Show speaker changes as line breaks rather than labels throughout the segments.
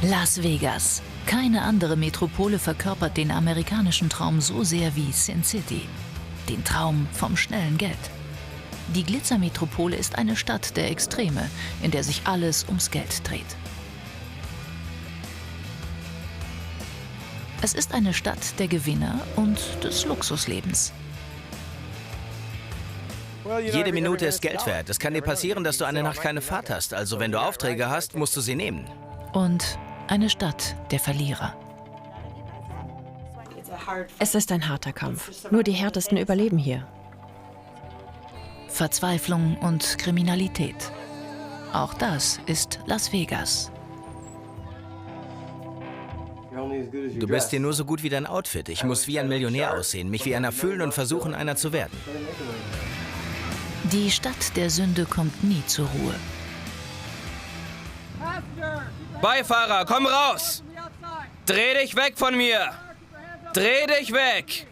Las Vegas. Keine andere Metropole verkörpert den amerikanischen Traum so sehr wie Sin City. Den Traum vom schnellen Geld. Die Glitzermetropole ist eine Stadt der Extreme, in der sich alles ums Geld dreht. Es ist eine Stadt der Gewinner und des Luxuslebens.
Jede Minute ist Geld wert. Es kann dir passieren, dass du eine Nacht keine Fahrt hast. Also wenn du Aufträge hast, musst du sie nehmen.
Und eine Stadt der Verlierer.
Es ist ein harter Kampf. Nur die Härtesten überleben hier.
Verzweiflung und Kriminalität. Auch das ist Las Vegas.
Du bist hier nur so gut wie dein Outfit. Ich muss wie ein Millionär aussehen, mich wie einer fühlen und versuchen, einer zu werden.
Die Stadt der Sünde kommt nie zur Ruhe.
Beifahrer, komm raus! Dreh dich weg von mir! Dreh dich weg!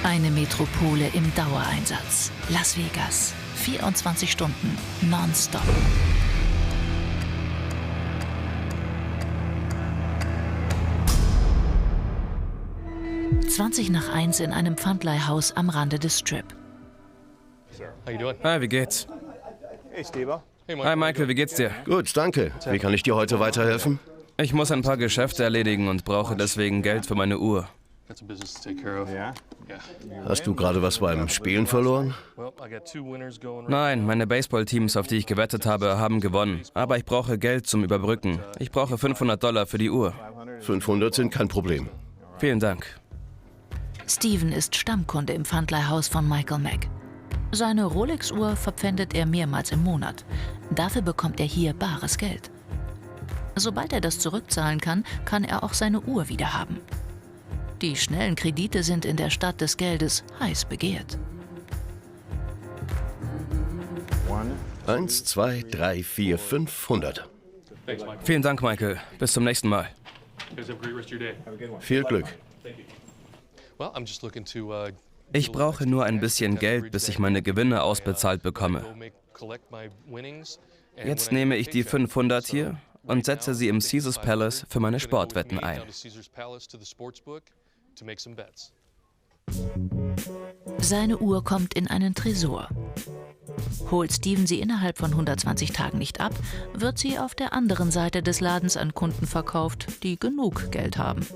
Eine Metropole im Dauereinsatz. Las Vegas. 24 Stunden nonstop. (20:01) in einem Pfandleihhaus am Rande des Strip.
Hi, wie geht's? Hi Michael, wie geht's dir?
Gut, danke. Wie kann ich dir heute weiterhelfen?
Ich muss ein paar Geschäfte erledigen und brauche deswegen Geld für meine Uhr.
Hast du gerade was beim Spielen verloren?
Nein, meine Baseballteams, auf die ich gewettet habe, haben gewonnen. Aber ich brauche Geld zum Überbrücken. Ich brauche $500 für die Uhr.
500 sind kein Problem.
Vielen Dank.
Steven ist Stammkunde im Pfandleihhaus von Michael Mack. Seine Rolex-Uhr verpfändet er mehrmals im Monat. Dafür bekommt er hier bares Geld. Sobald er das zurückzahlen kann, kann er auch seine Uhr wieder haben. Die schnellen Kredite sind in der Stadt des Geldes heiß begehrt.
1, 2, 3, 4, 500.
Vielen Dank, Michael. Bis zum nächsten Mal.
Viel Glück.
Ich brauche nur ein bisschen Geld, bis ich meine Gewinne ausbezahlt bekomme. Jetzt nehme ich die 500 hier und setze sie im Caesars Palace für meine Sportwetten ein.
Seine Uhr kommt in einen Tresor. Holt Steven sie innerhalb von 120 Tagen nicht ab, wird sie auf der anderen Seite des Ladens an Kunden verkauft, die genug Geld haben.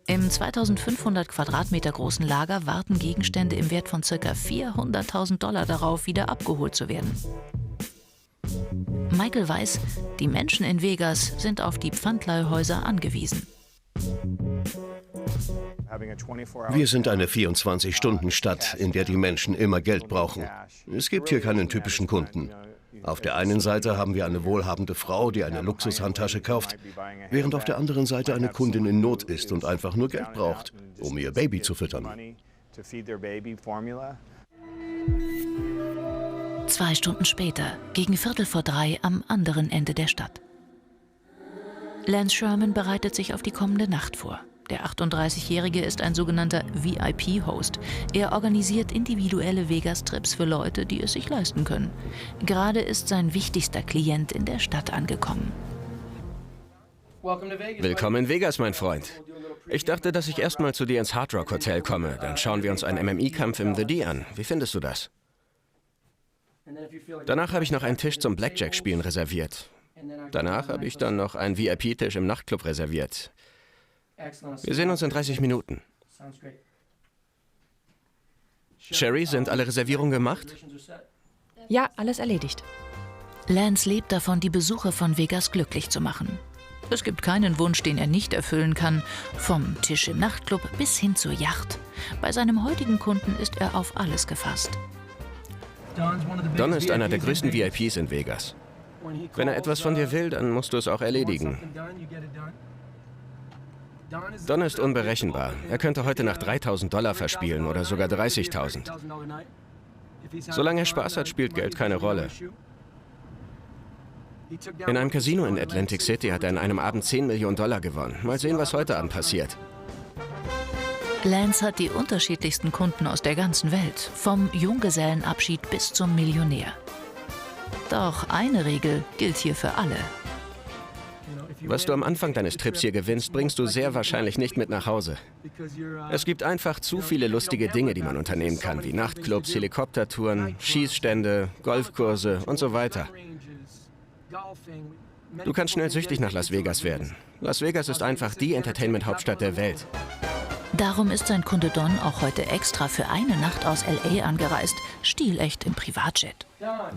Im 2500 Quadratmeter großen Lager warten Gegenstände im Wert von ca. $400.000 darauf, wieder abgeholt zu werden. Michael weiß, die Menschen in Vegas sind auf die Pfandleihhäuser angewiesen.
Wir sind eine 24-Stunden-Stadt, in der die Menschen immer Geld brauchen. Es gibt hier keinen typischen Kunden. Auf der einen Seite haben wir eine wohlhabende Frau, die eine Luxushandtasche kauft, während auf der anderen Seite eine Kundin in Not ist und einfach nur Geld braucht, um ihr Baby zu füttern.
2 Stunden später, gegen 2:45 am anderen Ende der Stadt. Lance Sherman bereitet sich auf die kommende Nacht vor. Der 38-Jährige ist ein sogenannter VIP-Host. Er organisiert individuelle Vegas-Trips für Leute, die es sich leisten können. Gerade ist sein wichtigster Klient in der Stadt angekommen.
Willkommen in Vegas, mein Freund. Ich dachte, dass ich erstmal zu dir ins Hard Rock Hotel komme. Dann schauen wir uns einen MMI-Kampf im The D an. Wie findest du das? Danach habe ich noch einen Tisch zum Blackjack-Spielen reserviert. Danach habe ich dann noch einen VIP-Tisch im Nachtclub reserviert. Wir sehen uns in 30 Minuten. Sherry, sind alle Reservierungen gemacht?
Ja, alles erledigt.
Lance lebt davon, die Besucher von Vegas glücklich zu machen. Es gibt keinen Wunsch, den er nicht erfüllen kann, vom Tisch im Nachtclub bis hin zur Yacht. Bei seinem heutigen Kunden ist er auf alles gefasst.
Don ist einer der größten VIPs in Vegas. Wenn er etwas von dir will, dann musst du es auch erledigen. Don ist unberechenbar. Er könnte heute Nacht $3.000 verspielen oder sogar 30.000. Solange er Spaß hat, spielt Geld keine Rolle. In einem Casino in Atlantic City hat er an einem Abend $10 Millionen gewonnen. Mal sehen, was heute Abend passiert.
Lance hat die unterschiedlichsten Kunden aus der ganzen Welt, vom Junggesellenabschied bis zum Millionär. Doch eine Regel gilt hier für alle.
Was du am Anfang deines Trips hier gewinnst, bringst du sehr wahrscheinlich nicht mit nach Hause. Es gibt einfach zu viele lustige Dinge, die man unternehmen kann, wie Nachtclubs, Helikoptertouren, Schießstände, Golfkurse und so weiter. Du kannst schnell süchtig nach Las Vegas werden. Las Vegas ist einfach die Entertainment-Hauptstadt der Welt.
Darum ist sein Kunde Don auch heute extra für eine Nacht aus L.A. angereist, stilecht im Privatjet.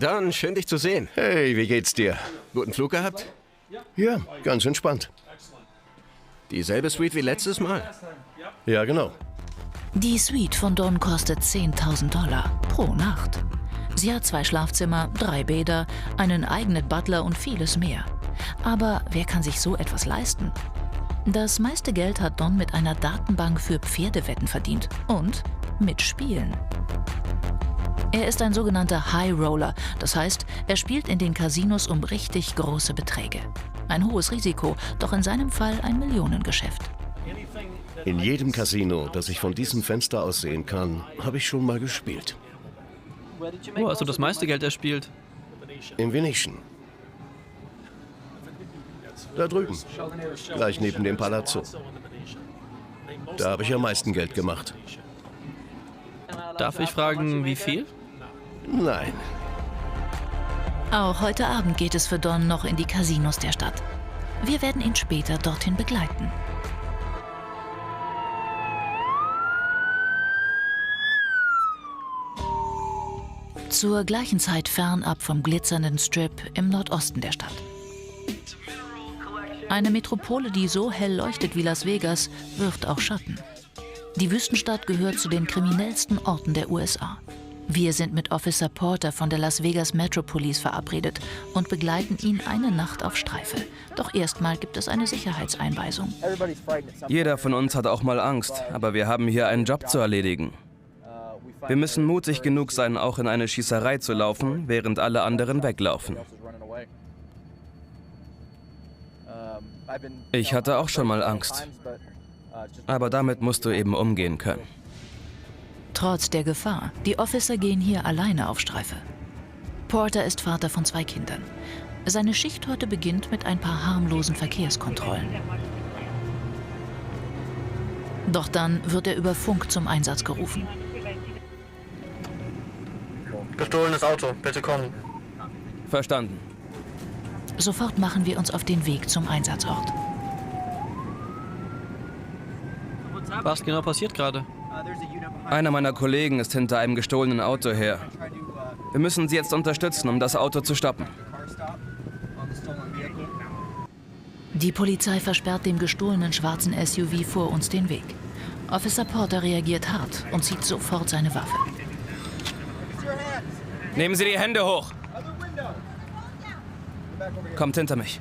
Don, schön dich zu sehen.
Hey, wie geht's dir?
Guten Flug gehabt?
Ja, ganz entspannt.
Dieselbe Suite wie letztes Mal.
Ja, genau.
Die Suite von Don kostet $10.000 pro Nacht. Sie hat 2 Schlafzimmer, 3 Bäder, einen eigenen Butler und vieles mehr. Aber wer kann sich so etwas leisten? Das meiste Geld hat Don mit einer Datenbank für Pferdewetten verdient und mit Spielen. Er ist ein sogenannter High Roller, das heißt, er spielt in den Casinos um richtig große Beträge. Ein hohes Risiko, doch in seinem Fall ein Millionengeschäft.
In jedem Casino, das ich von diesem Fenster aus sehen kann, habe ich schon mal gespielt.
Wo hast du das meiste Geld erspielt?
Im Venetian. Da drüben, gleich neben dem Palazzo. Da habe ich am meisten Geld gemacht.
Darf ich fragen, wie viel?
Nein.
Auch heute Abend geht es für Don noch in die Casinos der Stadt. Wir werden ihn später dorthin begleiten. Zur gleichen Zeit fernab vom glitzernden Strip im Nordosten der Stadt. Eine Metropole, die so hell leuchtet wie Las Vegas, wirft auch Schatten. Die Wüstenstadt gehört zu den kriminellsten Orten der USA. Wir sind mit Officer Porter von der Las Vegas Metro Police verabredet und begleiten ihn eine Nacht auf Streife. Doch erstmal gibt es eine Sicherheitseinweisung.
Jeder von uns hat auch mal Angst, aber wir haben hier einen Job zu erledigen. Wir müssen mutig genug sein, auch in eine Schießerei zu laufen, während alle anderen weglaufen. Ich hatte auch schon mal Angst. Aber damit musst du eben umgehen können.
Trotz der Gefahr, die Officer gehen hier alleine auf Streife. Porter ist Vater von 2 Kindern. Seine Schicht heute beginnt mit ein paar harmlosen Verkehrskontrollen. Doch dann wird er über Funk zum Einsatz gerufen.
Gestohlenes Auto, bitte kommen.
Verstanden.
Sofort machen wir uns auf den Weg zum Einsatzort.
Was genau passiert gerade?
Einer meiner Kollegen ist hinter einem gestohlenen Auto her. Wir müssen sie jetzt unterstützen, um das Auto zu stoppen.
Die Polizei versperrt dem gestohlenen schwarzen SUV vor uns den Weg. Officer Porter reagiert hart und zieht sofort seine Waffe.
Nehmen Sie die Hände hoch. Kommt hinter mich.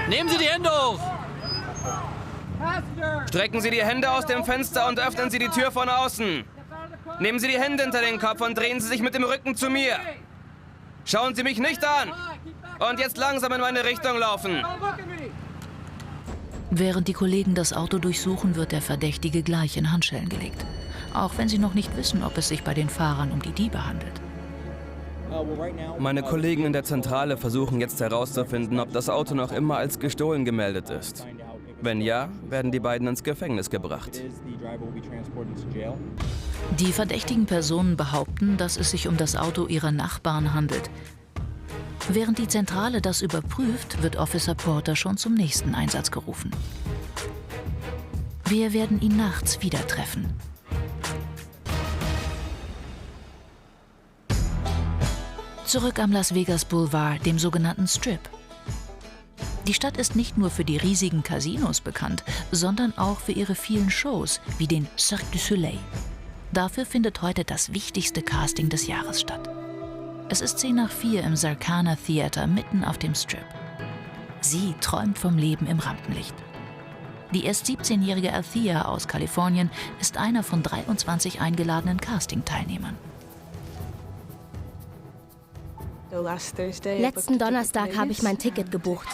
Nehmen Sie die Hände hoch!
Strecken Sie die Hände aus dem Fenster und öffnen Sie die Tür von außen. Nehmen Sie die Hände hinter den Kopf und drehen Sie sich mit dem Rücken zu mir. Schauen Sie mich nicht an. Und jetzt langsam in meine Richtung laufen.
Während die Kollegen das Auto durchsuchen, wird der Verdächtige gleich in Handschellen gelegt. Auch wenn sie noch nicht wissen, ob es sich bei den Fahrern um die Diebe handelt.
Meine Kollegen in der Zentrale versuchen jetzt herauszufinden, ob das Auto noch immer als gestohlen gemeldet ist. Wenn ja, werden die beiden ins Gefängnis gebracht.
Die verdächtigen Personen behaupten, dass es sich um das Auto ihrer Nachbarn handelt. Während die Zentrale das überprüft, wird Officer Porter schon zum nächsten Einsatz gerufen. Wir werden ihn nachts wieder treffen. Zurück am Las Vegas Boulevard, dem sogenannten Strip. Die Stadt ist nicht nur für die riesigen Casinos bekannt, sondern auch für ihre vielen Shows, wie den Cirque du Soleil. Dafür findet heute das wichtigste Casting des Jahres statt. Es ist 3:10 im Zarkana Theater mitten auf dem Strip. Sie träumt vom Leben im Rampenlicht. Die erst 17-jährige Althea aus Kalifornien ist einer von 23 eingeladenen Casting-Teilnehmern.
Letzten Donnerstag habe ich mein Ticket gebucht.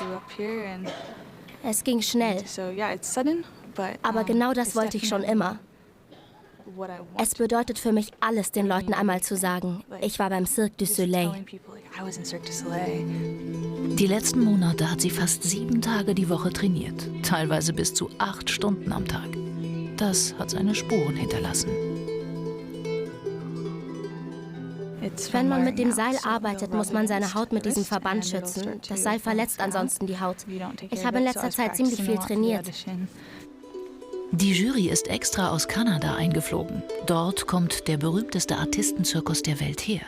Es ging schnell. Aber genau das wollte ich schon immer. Es bedeutet für mich alles, den Leuten einmal zu sagen, ich war beim Cirque du Soleil.
Die letzten Monate hat sie fast 7 Tage die Woche trainiert, teilweise bis zu 8 Stunden am Tag. Das hat seine Spuren hinterlassen.
Wenn man mit dem Seil arbeitet, muss man seine Haut mit diesem Verband schützen. Das Seil verletzt ansonsten die Haut. Ich habe in letzter Zeit ziemlich viel trainiert.
Die Jury ist extra aus Kanada eingeflogen. Dort kommt der berühmteste Artistenzirkus der Welt her.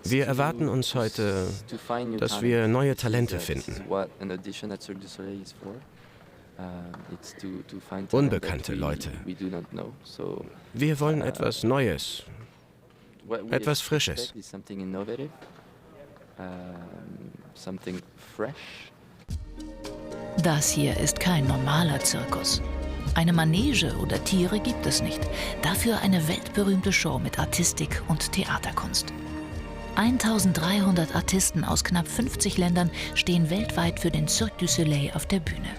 Wir erwarten uns heute, dass wir neue Talente finden. Unbekannte Leute. Wir wollen etwas Neues, etwas Frisches.
Das hier ist kein normaler Zirkus. Eine Manege oder Tiere gibt es nicht. Dafür eine weltberühmte Show mit Artistik und Theaterkunst. 1300 Artisten aus knapp 50 Ländern stehen weltweit für den Cirque du Soleil auf der Bühne.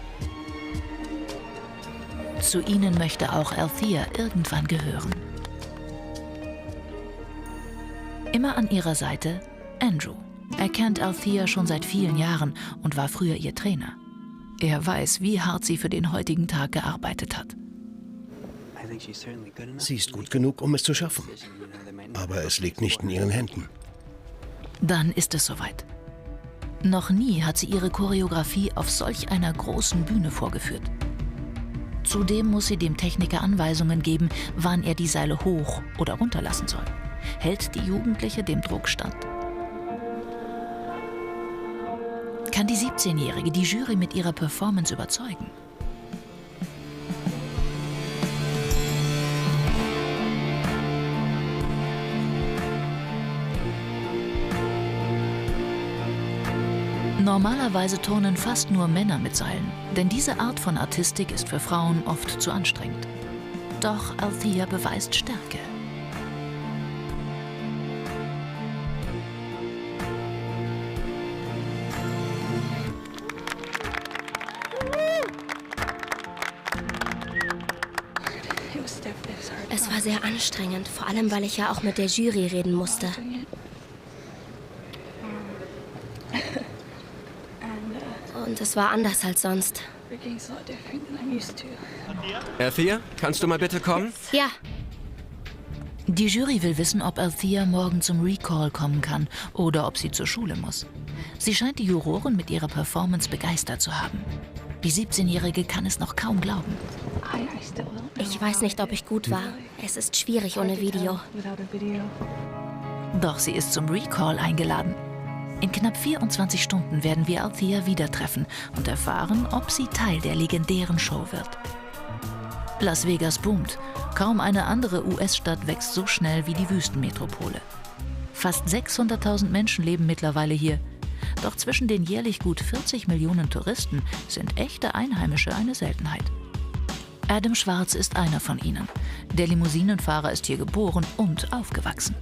Zu ihnen möchte auch Althea irgendwann gehören. Immer an ihrer Seite Andrew. Er kennt Althea schon seit vielen Jahren und war früher ihr Trainer. Er weiß, wie hart sie für den heutigen Tag gearbeitet hat.
Sie ist gut genug, um es zu schaffen. Aber es liegt nicht in ihren Händen.
Dann ist es soweit. Noch nie hat sie ihre Choreografie auf solch einer großen Bühne vorgeführt. Zudem muss sie dem Techniker Anweisungen geben, wann er die Seile hoch oder runter lassen soll. Hält die Jugendliche dem Druck stand? Kann die 17-Jährige die Jury mit ihrer Performance überzeugen? Normalerweise turnen fast nur Männer mit Seilen, denn diese Art von Artistik ist für Frauen oft zu anstrengend. Doch Althea beweist Stärke.
Es war sehr anstrengend, vor allem weil ich ja auch mit der Jury reden musste. Und es war anders als sonst.
Althea, kannst du mal bitte kommen?
Ja,
Die Jury will wissen, ob Althea morgen zum Recall kommen kann oder ob sie zur Schule muss. Sie scheint die Juroren mit ihrer Performance begeistert zu haben. Die 17-Jährige kann es noch kaum glauben.
ich weiß nicht, ob ich gut war. Es ist schwierig ohne Video.
Doch sie ist zum Recall eingeladen. In knapp 24 Stunden werden wir Althea wieder treffen und erfahren, ob sie Teil der legendären Show wird. Las Vegas boomt. Kaum eine andere US-Stadt wächst so schnell wie die Wüstenmetropole. Fast 600.000 Menschen leben mittlerweile hier. Doch zwischen den jährlich gut 40 Millionen Touristen sind echte Einheimische eine Seltenheit. Adam Schwarz ist einer von ihnen. Der Limousinenfahrer ist hier geboren und aufgewachsen.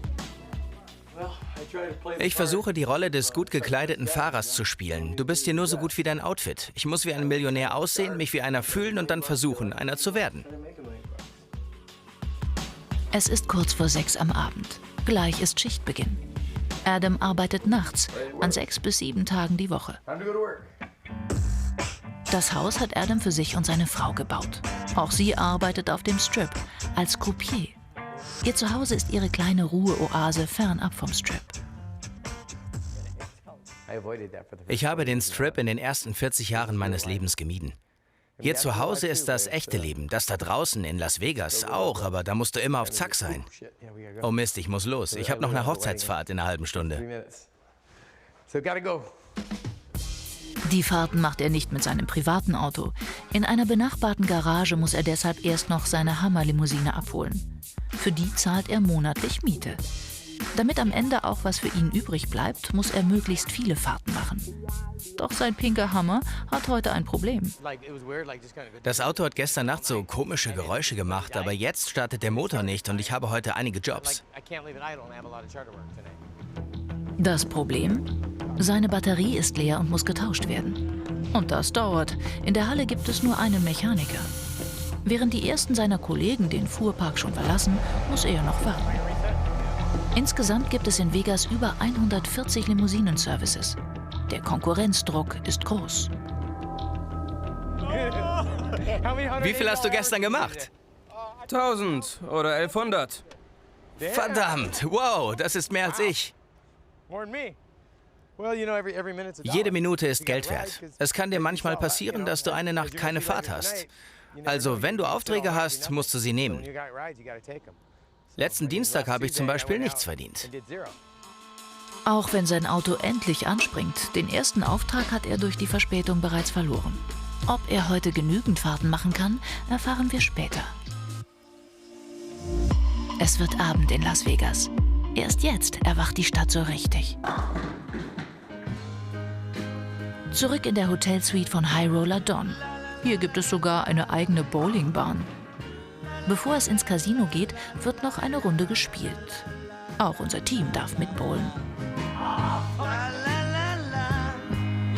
Ich versuche, die Rolle des gut gekleideten Fahrers zu spielen. Du bist hier nur so gut wie dein Outfit. Ich muss wie ein Millionär aussehen, mich wie einer fühlen und dann versuchen, einer zu werden.
Es ist kurz vor 6 am Abend. Gleich ist Schichtbeginn. Adam arbeitet nachts, an 6 bis 7 Tagen die Woche. Das Haus hat Adam für sich und seine Frau gebaut. Auch sie arbeitet auf dem Strip als Croupier. Ihr Zuhause ist ihre kleine Ruheoase fernab vom Strip.
Ich habe den Strip in den ersten 40 Jahren meines Lebens gemieden. Hier zu Hause ist das echte Leben, das da draußen in Las Vegas auch, aber da musst du immer auf Zack sein. Oh Mist, ich muss los. Ich habe noch eine Hochzeitsfahrt in einer halben Stunde.
Die Fahrten macht er nicht mit seinem privaten Auto. In einer benachbarten Garage muss er deshalb erst noch seine Hammerlimousine abholen. Für die zahlt er monatlich Miete. Damit am Ende auch was für ihn übrig bleibt, muss er möglichst viele Fahrten machen. Doch sein pinker Hammer hat heute ein Problem.
Das Auto hat gestern Nacht so komische Geräusche gemacht, aber jetzt startet der Motor nicht und ich habe heute einige Jobs.
Das Problem? Seine Batterie ist leer und muss getauscht werden. Und das dauert. In der Halle gibt es nur einen Mechaniker. Während die ersten seiner Kollegen den Fuhrpark schon verlassen, muss er noch warten. Insgesamt gibt es in Vegas über 140 Limousinen-Services. Der Konkurrenzdruck ist groß.
Wie viel hast du gestern gemacht?
1000 oder 1100.
Verdammt, wow, das ist mehr als ich. Jede Minute ist Geld wert. Es kann dir manchmal passieren, dass du eine Nacht keine Fahrt hast. Also, wenn du Aufträge hast, musst du sie nehmen. Letzten Dienstag habe ich zum Beispiel nichts verdient.
Auch wenn sein Auto endlich anspringt, den ersten Auftrag hat er durch die Verspätung bereits verloren. Ob er heute genügend Fahrten machen kann, erfahren wir später. Es wird Abend in Las Vegas. Erst jetzt erwacht die Stadt so richtig. Zurück in der Hotelsuite von High Roller Don. Hier gibt es sogar eine eigene Bowlingbahn. Bevor es ins Casino geht, wird noch eine Runde gespielt. Auch unser Team darf mitbowlen.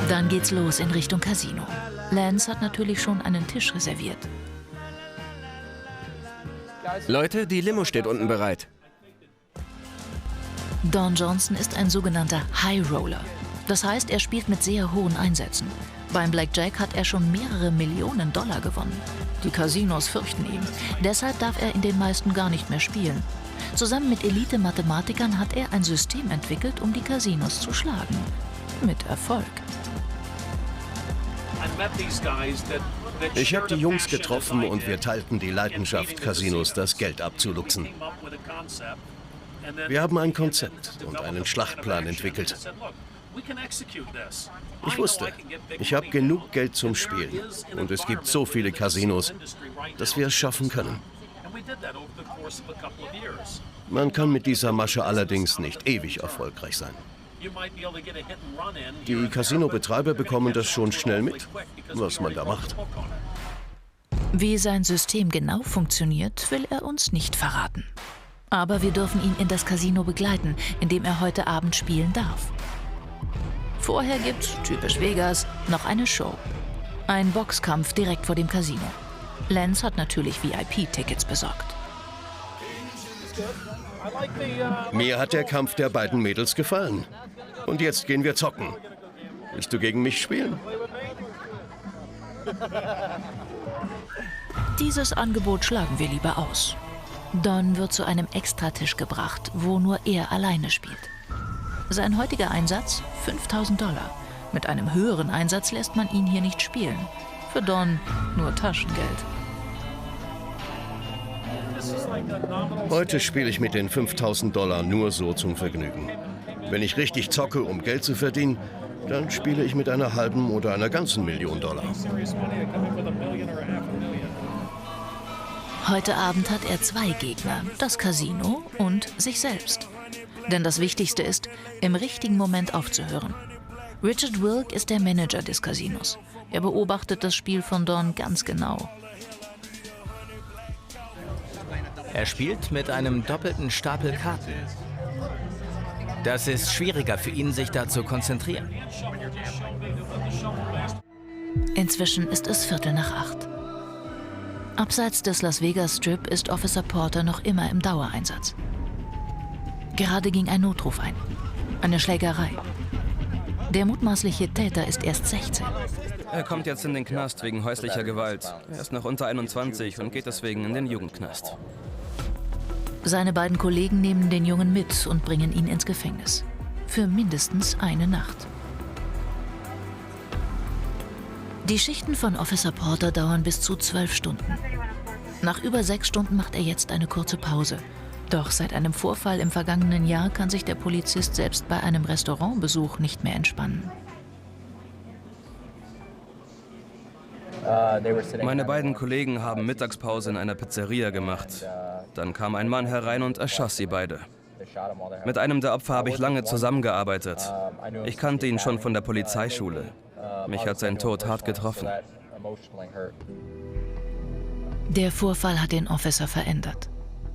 Dann geht's los in Richtung Casino. Lance hat natürlich schon einen Tisch reserviert.
Leute, die Limo steht unten bereit.
Don Johnson ist ein sogenannter High Roller. Das heißt, er spielt mit sehr hohen Einsätzen. Beim Blackjack hat er schon mehrere Millionen Dollar gewonnen. Die Casinos fürchten ihn. Deshalb darf er in den meisten gar nicht mehr spielen. Zusammen mit Elite-Mathematikern hat er ein System entwickelt, um die Casinos zu schlagen. Mit Erfolg.
Ich habe die Jungs getroffen und wir teilten die Leidenschaft, Casinos das Geld abzuluxen. Wir haben ein Konzept und einen Schlachtplan entwickelt. Ich wusste, ich habe genug Geld zum Spielen und es gibt so viele Casinos, dass wir es schaffen können. Man kann mit dieser Masche allerdings nicht ewig erfolgreich sein. Die Casinobetreiber bekommen das schon schnell mit, was man da macht.
Wie sein System genau funktioniert, will er uns nicht verraten. Aber wir dürfen ihn in das Casino begleiten, in dem er heute Abend spielen darf. Vorher gibt's, typisch Vegas, noch eine Show. Ein Boxkampf direkt vor dem Casino. Lance hat natürlich VIP-Tickets besorgt.
Mir hat der Kampf der beiden Mädels gefallen. Und jetzt gehen wir zocken. Willst du gegen mich spielen?
Dieses Angebot schlagen wir lieber aus. Don wird zu einem Extratisch gebracht, wo nur er alleine spielt. Sein heutiger Einsatz? $5.000. Mit einem höheren Einsatz lässt man ihn hier nicht spielen. Für Don nur Taschengeld.
Heute spiele ich mit den $5.000 nur so zum Vergnügen. Wenn ich richtig zocke, um Geld zu verdienen, dann spiele ich mit einer halben oder einer ganzen Million Dollar.
Heute Abend hat er 2 Gegner, das Casino und sich selbst. Denn das Wichtigste ist, im richtigen Moment aufzuhören. Richard Wilk ist der Manager des Casinos. Er beobachtet das Spiel von Don ganz genau.
Er spielt mit einem doppelten Stapel Karten. Das ist schwieriger für ihn, sich da zu konzentrieren.
Inzwischen ist es 7:45. Abseits des Las Vegas Strip ist Officer Porter noch immer im Dauereinsatz. Gerade ging ein Notruf ein. Eine Schlägerei. Der mutmaßliche Täter ist erst 16.
Er kommt jetzt in den Knast wegen häuslicher Gewalt. Er ist noch unter 21 und geht deswegen in den Jugendknast.
Seine beiden Kollegen nehmen den Jungen mit und bringen ihn ins Gefängnis. Für mindestens eine Nacht. Die Schichten von Officer Porter dauern bis zu 12 Stunden. Nach über 6 Stunden macht er jetzt eine kurze Pause. Doch seit einem Vorfall im vergangenen Jahr kann sich der Polizist selbst bei einem Restaurantbesuch nicht mehr entspannen.
Meine beiden Kollegen haben Mittagspause in einer Pizzeria gemacht. Dann kam ein Mann herein und erschoss sie beide. Mit einem der Opfer habe ich lange zusammengearbeitet. Ich kannte ihn schon von der Polizeischule. Mich hat sein Tod hart getroffen.
Der Vorfall hat den Officer verändert.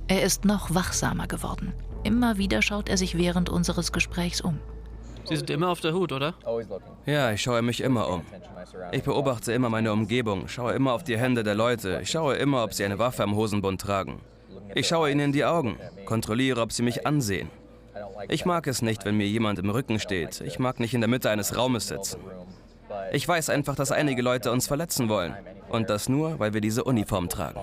Er ist noch wachsamer geworden. Immer wieder schaut er sich während unseres Gesprächs um.
Sie sind immer auf der Hut, oder?
Ja, ich schaue mich immer um. Ich beobachte immer meine Umgebung, schaue immer auf die Hände der Leute. Ich schaue immer, ob sie eine Waffe am Hosenbund tragen. Ich schaue ihnen in die Augen, kontrolliere, ob sie mich ansehen. Ich mag es nicht, wenn mir jemand im Rücken steht. Ich mag nicht in der Mitte eines Raumes sitzen. Ich weiß einfach, dass einige Leute uns verletzen wollen. Und das nur, weil wir diese Uniform tragen.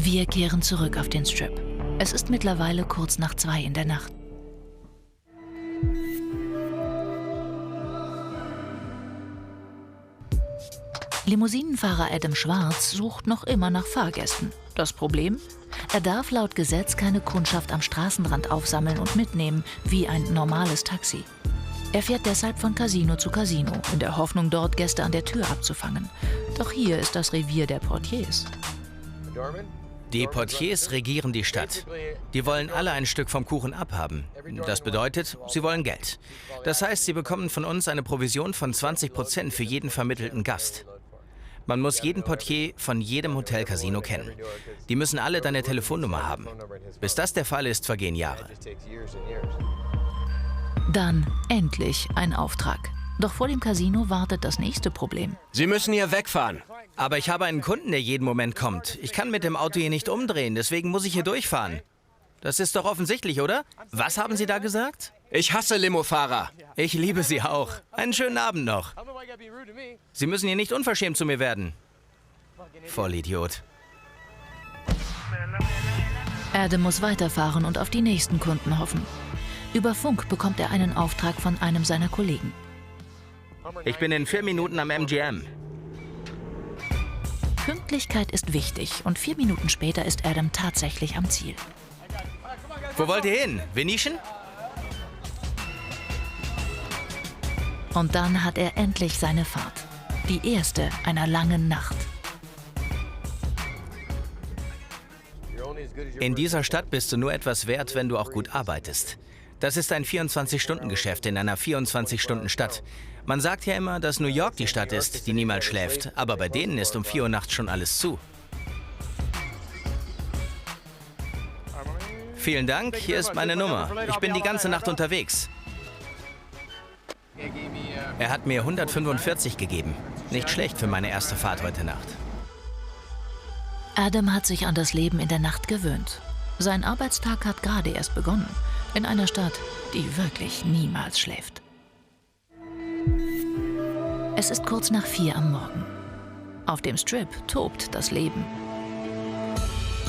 Wir kehren zurück auf den Strip. Es ist mittlerweile kurz nach 2 in der Nacht. Limousinenfahrer Adam Schwartz sucht noch immer nach Fahrgästen. Das Problem? Er darf laut Gesetz keine Kundschaft am Straßenrand aufsammeln und mitnehmen, wie ein normales Taxi. Er fährt deshalb von Casino zu Casino, in der Hoffnung, dort Gäste an der Tür abzufangen. Doch hier ist das Revier der Portiers.
Die Portiers regieren die Stadt. Die wollen alle ein Stück vom Kuchen abhaben. Das bedeutet, sie wollen Geld. Das heißt, sie bekommen von uns eine Provision von 20% für jeden vermittelten Gast. Man muss jeden Portier von jedem Hotel-Casino kennen. Die müssen alle deine Telefonnummer haben. Bis das der Fall ist, vergehen Jahre.
Dann endlich ein Auftrag. Doch vor dem Casino wartet das nächste Problem.
Sie müssen hier wegfahren.
Aber ich habe einen Kunden, der jeden Moment kommt. Ich kann mit dem Auto hier nicht umdrehen, deswegen muss ich hier durchfahren. Das ist doch offensichtlich, oder? Was haben Sie da gesagt?
Ich hasse Limofahrer.
Ich liebe Sie auch. Einen schönen Abend noch. Sie müssen hier nicht unverschämt zu mir werden. Vollidiot.
Adam muss weiterfahren und auf die nächsten Kunden hoffen. Über Funk bekommt er einen Auftrag von einem seiner Kollegen.
Ich bin in 4 Minuten am MGM.
Pünktlichkeit ist wichtig und 4 Minuten später ist Adam tatsächlich am Ziel.
Wo wollt ihr hin? Venetian?
Und dann hat er endlich seine Fahrt. Die erste einer langen Nacht.
In dieser Stadt bist du nur etwas wert, wenn du auch gut arbeitest. Das ist ein 24-Stunden-Geschäft in einer 24-Stunden-Stadt. Man sagt ja immer, dass New York die Stadt ist, die niemals schläft. Aber bei denen ist um 4 Uhr nachts schon alles zu. Vielen Dank, hier ist meine Nummer. Ich bin die ganze Nacht unterwegs. Er hat mir 145 gegeben. Nicht schlecht für meine erste Fahrt heute Nacht.
Adam hat sich an das Leben in der Nacht gewöhnt. Sein Arbeitstag hat gerade erst begonnen. In einer Stadt, die wirklich niemals schläft. Es ist kurz nach 4 am Morgen. Auf dem Strip tobt das Leben.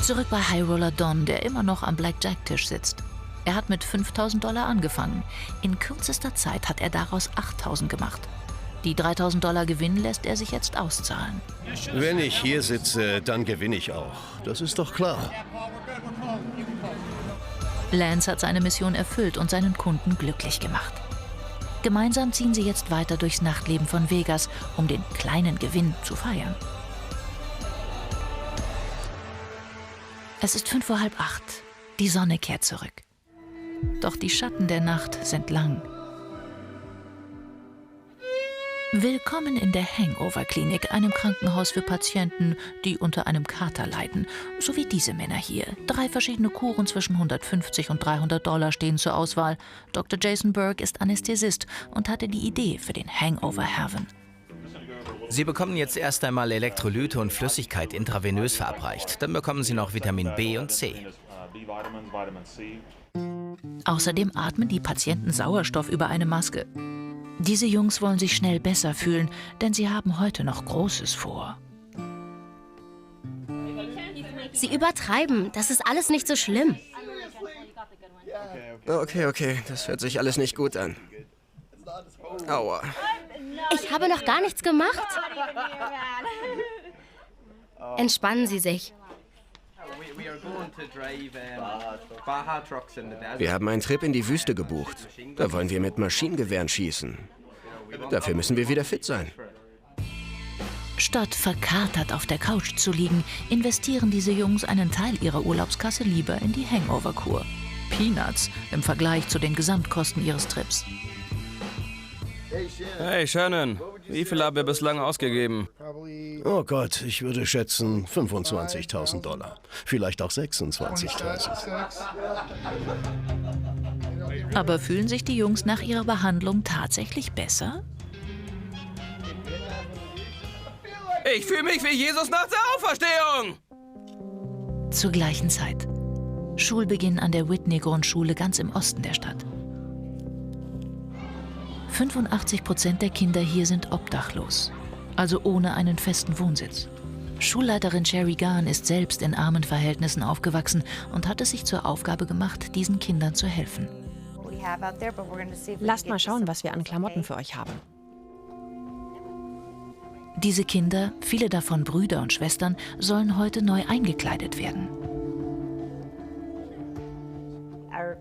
Zurück bei High Roller Don, der immer noch am Blackjack-Tisch sitzt. Er hat mit $5.000 angefangen. In kürzester Zeit hat er daraus 8.000 gemacht. Die $3.000 Gewinn lässt er sich jetzt auszahlen.
Wenn ich hier sitze, dann gewinne ich auch. Das ist doch klar.
Lance hat seine Mission erfüllt und seinen Kunden glücklich gemacht. Gemeinsam ziehen sie jetzt weiter durchs Nachtleben von Vegas, um den kleinen Gewinn zu feiern. Es ist 7:45 Uhr. Die Sonne kehrt zurück. Doch die Schatten der Nacht sind lang. Willkommen in der Hangover-Klinik, einem Krankenhaus für Patienten, die unter einem Kater leiden. So wie diese Männer hier. 3 verschiedene Kuren zwischen $150 und $300 stehen zur Auswahl. Dr. Jason Burke ist Anästhesist und hatte die Idee für den Hangover-Heaven.
Sie bekommen jetzt erst einmal Elektrolyte und Flüssigkeit intravenös verabreicht. Dann bekommen Sie noch Vitamin B und C.
Außerdem atmen die Patienten Sauerstoff über eine Maske. Diese Jungs wollen sich schnell besser fühlen, denn sie haben heute noch Großes vor.
Sie übertreiben. Das ist alles nicht so schlimm.
Okay, das hört sich alles nicht gut an. Aua.
Ich habe noch gar nichts gemacht. Entspannen Sie sich.
Wir haben einen Trip in die Wüste gebucht. Da wollen wir mit Maschinengewehren schießen. Dafür müssen wir wieder fit sein.
Statt verkatert auf der Couch zu liegen, investieren diese Jungs einen Teil ihrer Urlaubskasse lieber in die Hangover-Kur. Peanuts im Vergleich zu den Gesamtkosten ihres Trips.
Hey Shannon, wie viel haben wir bislang ausgegeben?
Oh Gott, ich würde schätzen 25.000 $. Vielleicht auch 26.000.
Aber fühlen sich die Jungs nach ihrer Behandlung tatsächlich besser?
Ich fühle mich wie Jesus nach der Auferstehung!
Zur gleichen Zeit. Schulbeginn an der Whitney-Grundschule ganz im Osten der Stadt. 85% der Kinder hier sind obdachlos, also ohne einen festen Wohnsitz. Schulleiterin Sherry Gahn ist selbst in armen Verhältnissen aufgewachsen und hat es sich zur Aufgabe gemacht, diesen Kindern zu helfen.
Lasst mal schauen, was wir an Klamotten für euch haben.
Diese Kinder, viele davon Brüder und Schwestern, sollen heute neu eingekleidet werden.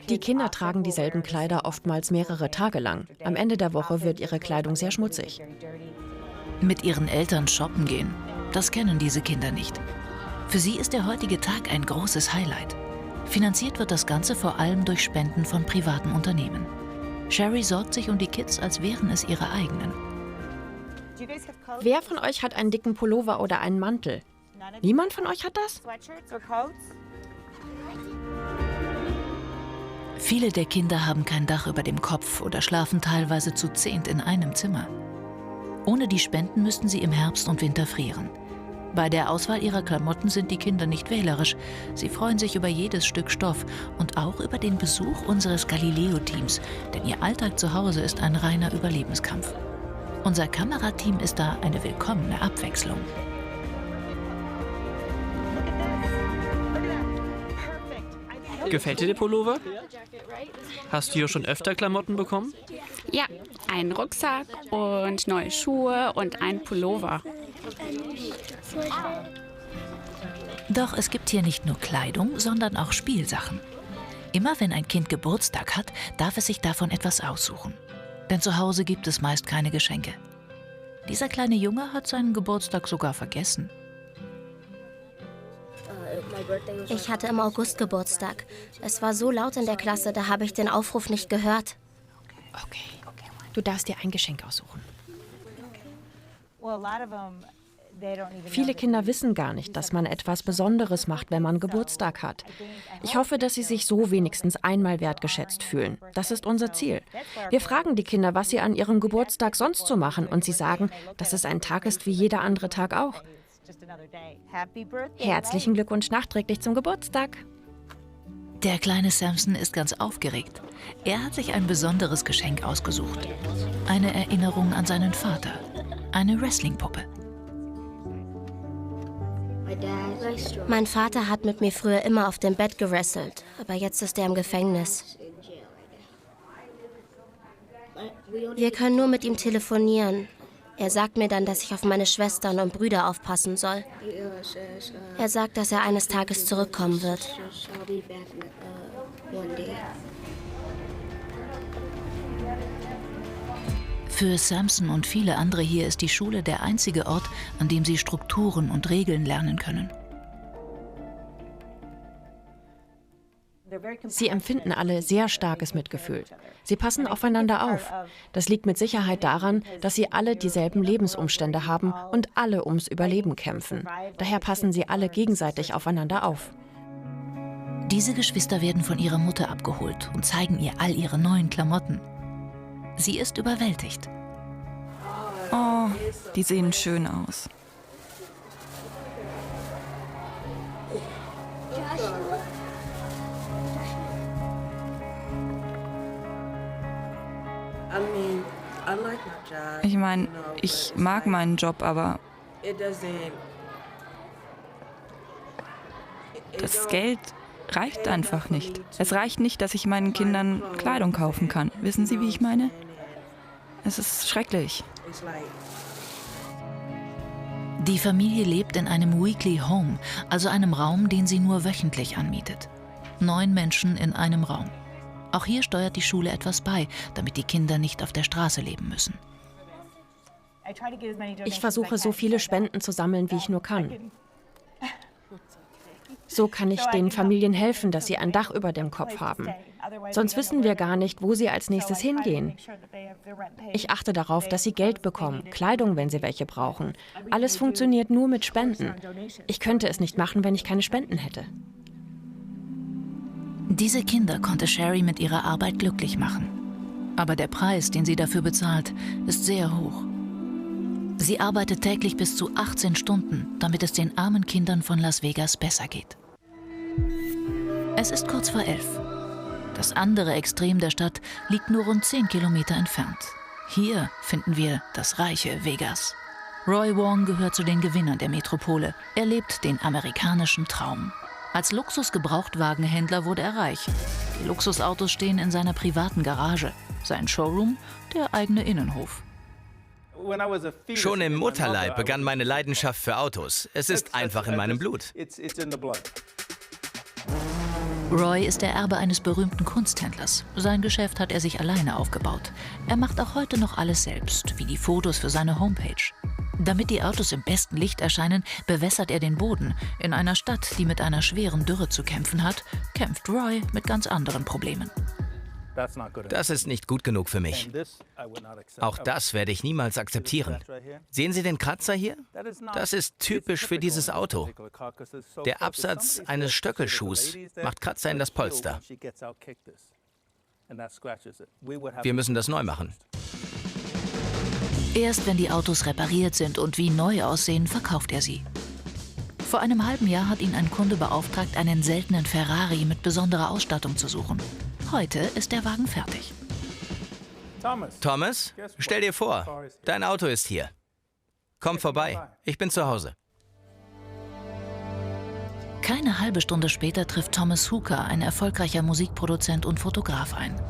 Die Kinder tragen dieselben Kleider oftmals mehrere Tage lang. Am Ende der Woche wird ihre Kleidung sehr schmutzig.
Mit ihren Eltern shoppen gehen, das kennen diese Kinder nicht. Für sie ist der heutige Tag ein großes Highlight. Finanziert wird das Ganze vor allem durch Spenden von privaten Unternehmen. Sherry sorgt sich um die Kids, als wären es ihre eigenen.
Wer von euch hat einen dicken Pullover oder einen Mantel? Niemand von euch hat das?
Viele der Kinder haben kein Dach über dem Kopf oder schlafen teilweise zu 10 in einem Zimmer. Ohne die Spenden müssten sie im Herbst und Winter frieren. Bei der Auswahl ihrer Klamotten sind die Kinder nicht wählerisch. Sie freuen sich über jedes Stück Stoff und auch über den Besuch unseres Galileo-Teams, denn ihr Alltag zu Hause ist ein reiner Überlebenskampf. Unser Kamerateam ist da eine willkommene Abwechslung.
Gefällt dir der Pullover? Hast du hier schon öfter Klamotten bekommen?
Ja, einen Rucksack und neue Schuhe und ein Pullover.
Doch es gibt hier nicht nur Kleidung, sondern auch Spielsachen. Immer wenn ein Kind Geburtstag hat, darf es sich davon etwas aussuchen. Denn zu Hause gibt es meist keine Geschenke. Dieser kleine Junge hat seinen Geburtstag sogar vergessen.
Ich hatte im August Geburtstag. Es war so laut in der Klasse, da habe ich den Aufruf nicht gehört.
Okay. Du darfst dir ein Geschenk aussuchen. Viele Kinder wissen gar nicht, dass man etwas Besonderes macht, wenn man Geburtstag hat. Ich hoffe, dass sie sich so wenigstens einmal wertgeschätzt fühlen. Das ist unser Ziel. Wir fragen die Kinder, was sie an ihrem Geburtstag sonst so machen, und sie sagen, dass es ein Tag ist wie jeder andere Tag auch. Herzlichen Glückwunsch nachträglich zum Geburtstag.
Der kleine Samson ist ganz aufgeregt. Er hat sich ein besonderes Geschenk ausgesucht. Eine Erinnerung an seinen Vater. Eine Wrestling-Puppe.
Mein Vater hat mit mir früher immer auf dem Bett gewrestelt, aber jetzt ist er im Gefängnis. Wir können nur mit ihm telefonieren. Er sagt mir dann, dass ich auf meine Schwestern und Brüder aufpassen soll. Er sagt, dass er eines Tages zurückkommen wird.
Für Samson und viele andere hier ist die Schule der einzige Ort, an dem sie Strukturen und Regeln lernen können.
Sie empfinden alle sehr starkes Mitgefühl. Sie passen aufeinander auf. Das liegt mit Sicherheit daran, dass sie alle dieselben Lebensumstände haben und alle ums Überleben kämpfen. Daher passen sie alle gegenseitig aufeinander auf.
Diese Geschwister werden von ihrer Mutter abgeholt und zeigen ihr all ihre neuen Klamotten. Sie ist überwältigt.
Oh, die sehen schön aus. Ich meine, ich mag meinen Job, aber das Geld reicht einfach nicht. Es reicht nicht, dass ich meinen Kindern Kleidung kaufen kann. Wissen Sie, wie ich meine? Es ist schrecklich.
Die Familie lebt in einem Weekly Home, also einem Raum, den sie nur wöchentlich anmietet. 9 Menschen in einem Raum. Auch hier steuert die Schule etwas bei, damit die Kinder nicht auf der Straße leben müssen.
Ich versuche, so viele Spenden zu sammeln, wie ich nur kann. So kann ich den Familien helfen, dass sie ein Dach über dem Kopf haben. Sonst wissen wir gar nicht, wo sie als nächstes hingehen. Ich achte darauf, dass sie Geld bekommen, Kleidung, wenn sie welche brauchen. Alles funktioniert nur mit Spenden. Ich könnte es nicht machen, wenn ich keine Spenden hätte.
Diese Kinder konnte Sherry mit ihrer Arbeit glücklich machen. Aber der Preis, den sie dafür bezahlt, ist sehr hoch. Sie arbeitet täglich bis zu 18 Stunden, damit es den armen Kindern von Las Vegas besser geht. Es ist kurz vor 11. Das andere Extrem der Stadt liegt nur rund 10 Kilometer entfernt. Hier finden wir das reiche Vegas. Roy Wong gehört zu den Gewinnern der Metropole. Er lebt den amerikanischen Traum. Als Luxus-Gebrauchtwagenhändler wurde er reich. Die Luxusautos stehen in seiner privaten Garage. Sein Showroom, der eigene Innenhof.
Schon im Mutterleib begann meine Leidenschaft für Autos. Es ist einfach in meinem Blut.
Roy ist der Erbe eines berühmten Kunsthändlers. Sein Geschäft hat er sich alleine aufgebaut. Er macht auch heute noch alles selbst, wie die Fotos für seine Homepage. Damit die Autos im besten Licht erscheinen, bewässert er den Boden. In einer Stadt, die mit einer schweren Dürre zu kämpfen hat, kämpft Roy mit ganz anderen Problemen.
Das ist nicht gut genug für mich. Auch das werde ich niemals akzeptieren. Sehen Sie den Kratzer hier? Das ist typisch für dieses Auto. Der Absatz eines Stöckelschuhs macht Kratzer in das Polster. Wir müssen das neu machen.
Erst wenn die Autos repariert sind und wie neu aussehen, verkauft er sie. Vor einem halben Jahr hat ihn ein Kunde beauftragt, einen seltenen Ferrari mit besonderer Ausstattung zu suchen. Heute ist der Wagen fertig.
Thomas, stell dir vor, dein Auto ist hier. Komm vorbei, ich bin zu Hause.
Keine halbe Stunde später trifft Thomas Hooker, ein erfolgreicher Musikproduzent und Fotograf, ein.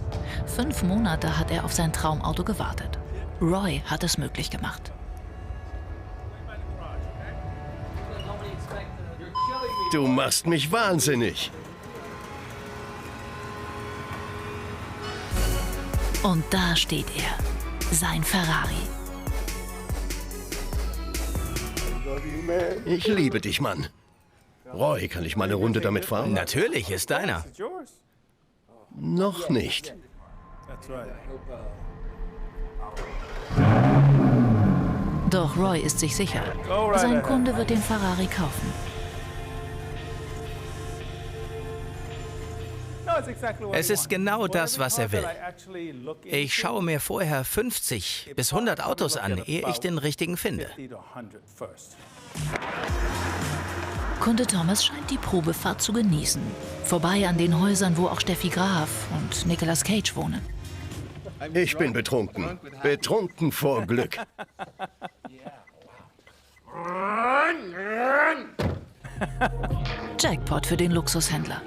5 Monate hat er auf sein Traumauto gewartet. Roy hat es möglich gemacht.
Du machst mich wahnsinnig.
Und da steht er, sein Ferrari.
Ich liebe dich, Mann. Roy, kann ich mal eine Runde damit fahren?
Natürlich, ist deiner.
Noch nicht.
Doch Roy ist sich sicher, sein Kunde wird den Ferrari kaufen.
Es ist genau das, was er will. Ich schaue mir vorher 50 bis 100 Autos an, ehe ich den richtigen finde.
Kunde Thomas scheint die Probefahrt zu genießen. Vorbei an den Häusern, wo auch Steffi Graf und Nicolas Cage wohnen.
Ich bin betrunken. Betrunken vor Glück.
Jackpot für den Luxushändler.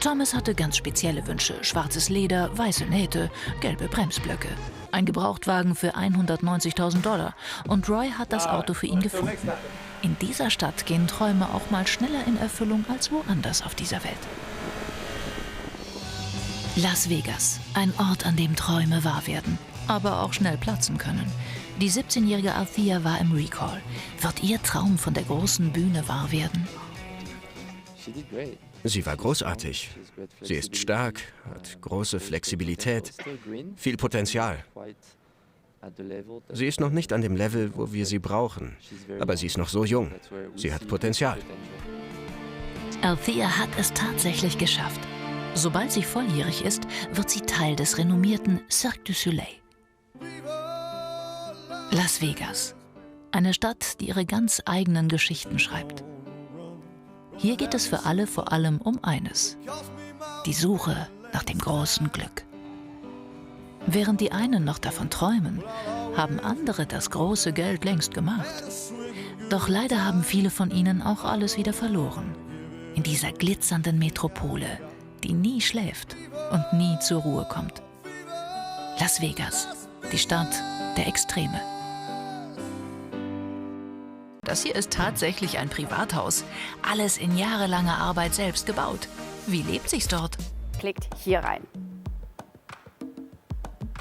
Thomas hatte ganz spezielle Wünsche. Schwarzes Leder, weiße Nähte, gelbe Bremsblöcke. Ein Gebrauchtwagen für $190.000. Und Roy hat das Auto für ihn gefunden. In dieser Stadt gehen Träume auch mal schneller in Erfüllung als woanders auf dieser Welt. Las Vegas, ein Ort, an dem Träume wahr werden, aber auch schnell platzen können. Die 17-jährige Althea war im Recall. Wird ihr Traum von der großen Bühne wahr werden?
Sie war großartig. Sie ist stark, hat große Flexibilität, viel Potenzial. Sie ist noch nicht an dem Level, wo wir sie brauchen, aber sie ist noch so jung. Sie hat Potenzial.
Althea hat es tatsächlich geschafft. Sobald sie volljährig ist, wird sie Teil des renommierten Cirque du Soleil. Las Vegas, eine Stadt, die ihre ganz eigenen Geschichten schreibt. Hier geht es für alle vor allem um eines: die Suche nach dem großen Glück. Während die einen noch davon träumen, haben andere das große Geld längst gemacht. Doch leider haben viele von ihnen auch alles wieder verloren. In dieser glitzernden Metropole, die nie schläft und nie zur Ruhe kommt. Las Vegas, die Stadt der Extreme. Das hier ist tatsächlich ein Privathaus. Alles in jahrelanger Arbeit selbst gebaut. Wie lebt sich's dort?
Klickt hier rein.